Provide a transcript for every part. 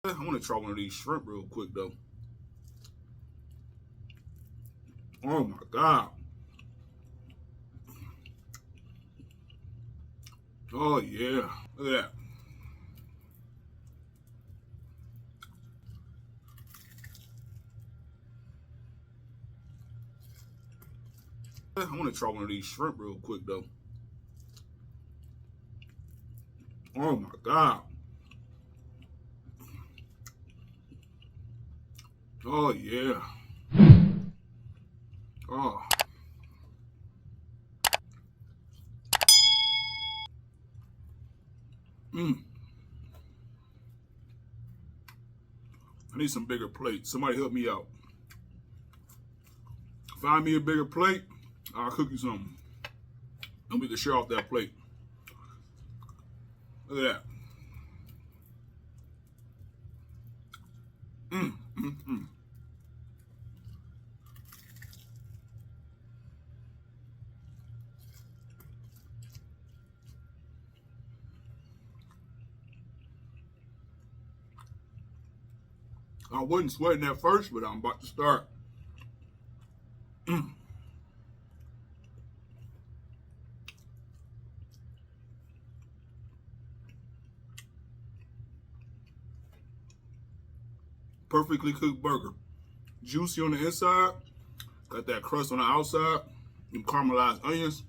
I want to try one of these shrimp real quick though. Oh my God. Oh yeah. Look at that. I want to try one of these shrimp real quick though. Oh my God. Oh yeah. Oh. Mm. I need some bigger plates. Somebody help me out. Find me a bigger plate. I'll cook you something. And we can share off that plate. Look at that. Mm, mm, mm. I wasn't sweating at first, but I'm about to start. Mm. Perfectly cooked burger. Juicy on the inside. Got that crust on the outside. Them caramelized onions.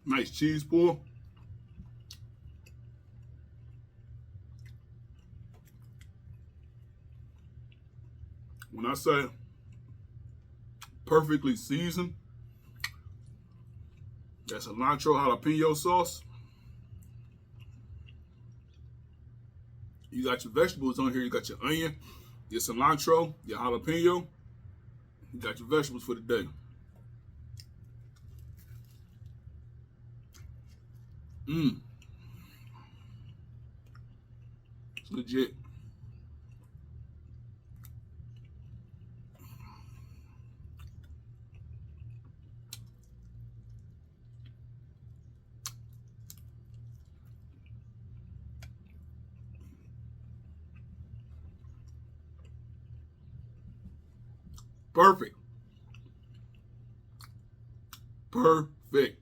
Nice cheese pull. When I say perfectly seasoned, that cilantro jalapeno sauce. You got your vegetables on here. You got your onion, your cilantro, your jalapeno. You got your vegetables for the day. Mmm. It's legit. Perfect. Perfect.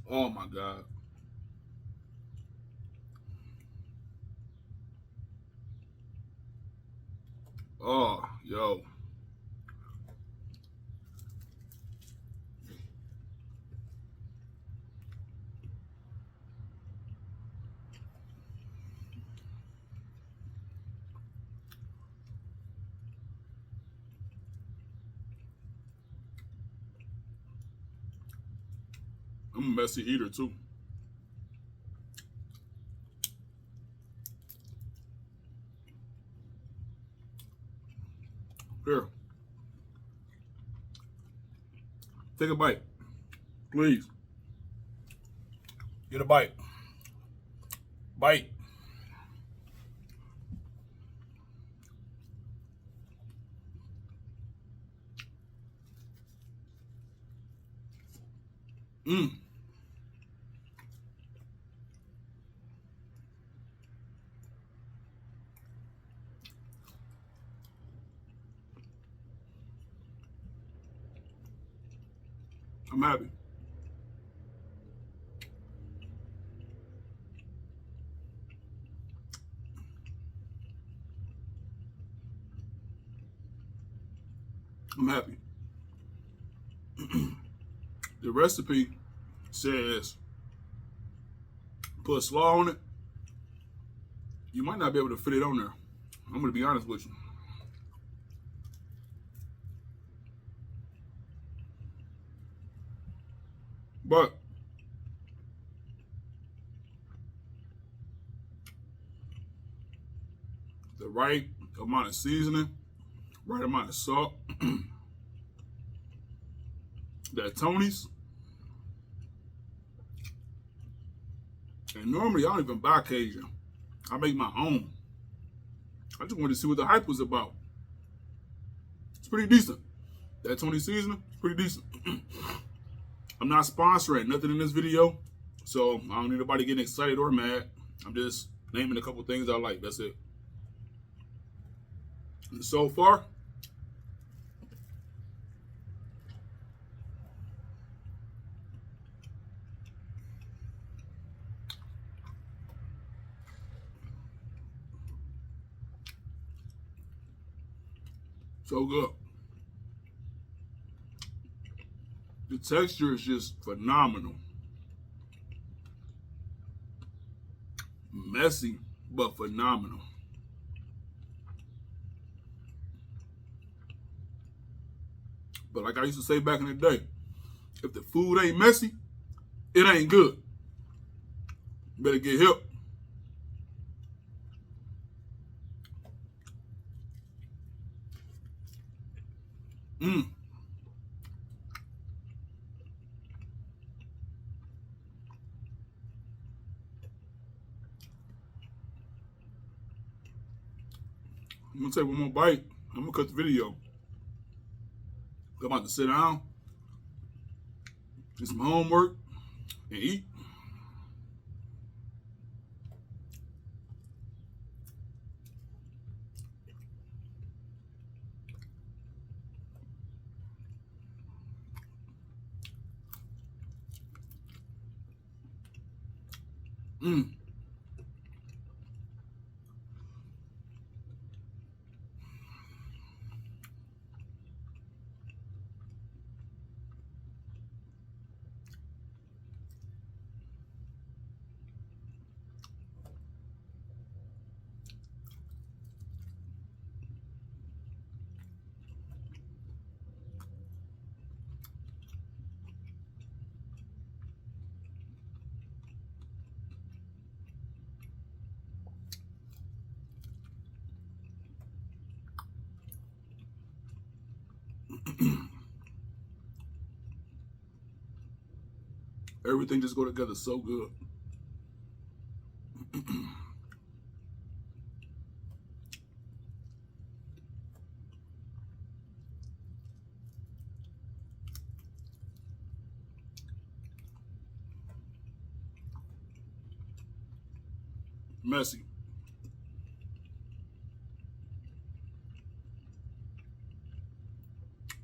Oh my God. Oh, yo. I'm a messy eater too. Here. Take a bite. Please. Get a bite. Bite. Mmm. I'm happy. I'm happy. The recipe says put slaw on it. You might not be able to fit it on there. I'm going to be honest with you. But the right amount of seasoning, right amount of salt, that Tony's, And normally I don't even buy Cajun. I make my own. I just wanted to see what the hype was about. It's pretty decent. That Tony seasoning, it's pretty decent. I'm not sponsoring nothing in this video, so I don't need anybody getting excited or mad. I'm just naming a couple things I like. That's it. And so far, so good. The texture is just phenomenal. Messy, but phenomenal. But like I used to say back in the day, if the food ain't messy, it ain't good. Better get hip. I'm gonna take one more bite. I'm gonna cut the video. I'm about to sit down, do some homework, and eat. Everything just go together so good. Messy.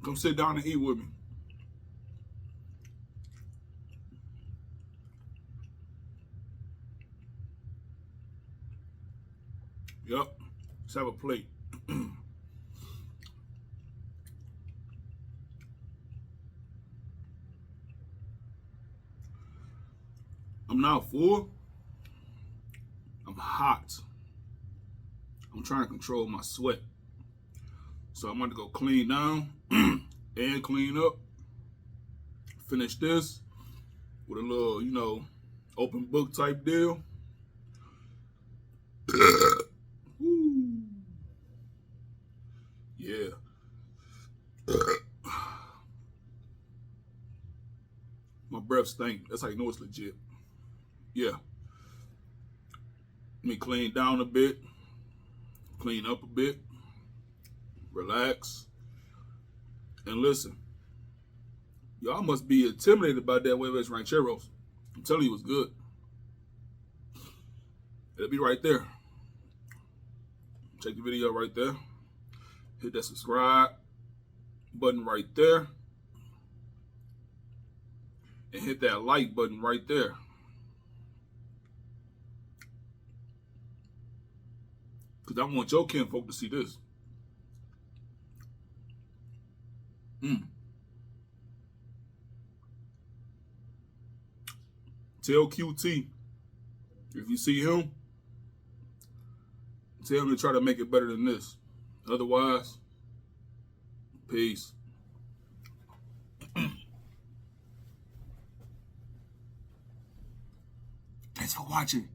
Come sit down and eat with me. Yep. Let's have a plate. I'm not full. I'm hot. I'm trying to control my sweat. So I'm going to go clean down and clean up. Finish this with a little, open book type deal. Yeah. My breath stink. That's how you know it's legit. Yeah. Let me clean down a bit. Clean up a bit. Relax. And listen. Y'all must be intimidated by that Huevos Rancheros. I'm telling you, it's good. It'll be right there. Check the video right there. Hit that subscribe button right there. And hit that like button right there. Because I want your kinfolk to see this. Tell QT, if you see him, tell him to try to make it better than this. Otherwise, peace. Thanks for watching.